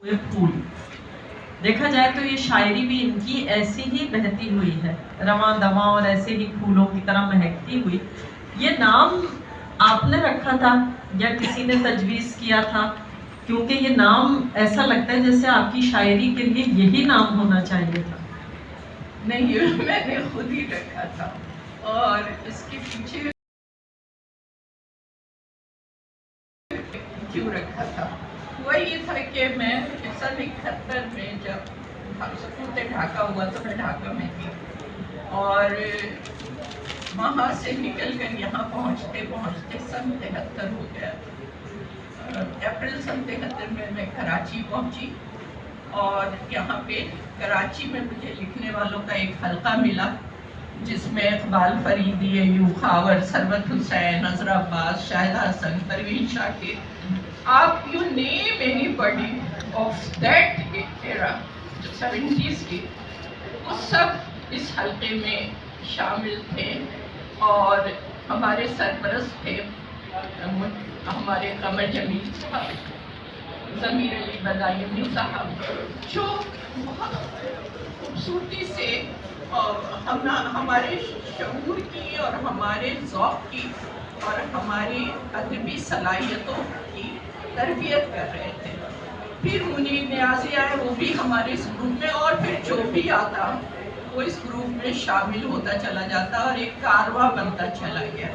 یہ پھول دیکھا جائے تو یہ شاعری بھی ان کی ایسی ہی بہتی ہوئی ہے، رواں دواں اور ایسے ہی پھولوں کی طرح مہکتی ہوئی۔ یہ نام آپ نے رکھا تھا یا کسی نے تجویز کیا تھا؟ کیونکہ یہ نام ایسا لگتا ہے جیسے آپ کی شاعری کے لیے یہی نام ہونا چاہیے تھا۔ نہیں، میں نے خود ہی رکھا تھا، اور اس کے پیچھے کیوں رکھا تھا وہ یہ تھا کہ میں 1971 میں جب سکوت ڈھاکہ ہوا تو میں ڈھاکہ میں تھی، اور وہاں سے نکل کر یہاں پہنچتے پہنچتے سن 73 ہو گیا۔ اپریل سن 73 میں کراچی پہنچی، اور یہاں پہ کراچی میں مجھے لکھنے والوں کا ایک حلقہ ملا جس میں اقبال فریدی، ایوب خاور، ثروت حسین، اظہر عباس، شاہدہ حسن، پروین شاکر، آپ you name any body of that era 70s کی، وہ سب اس حلقے میں شامل تھے، اور ہمارے سرپرست تھے ہمارے قمر جمیل صاحب، ضمیر علی بدایونی صاحب، جو بہت خوبصورتی سے ہمارے شعور کی اور ہمارے ذوق کی اور ہماری ادبی صلاحیتوں کی تربیت کر رہے تھے۔ پھر منیر نیازی آئے، وہ بھی ہمارے اس گروپ میں، اور پھر جو بھی آتا وہ اس گروپ میں شامل ہوتا چلا جاتا اور ایک کارواں بنتا چلا گیا۔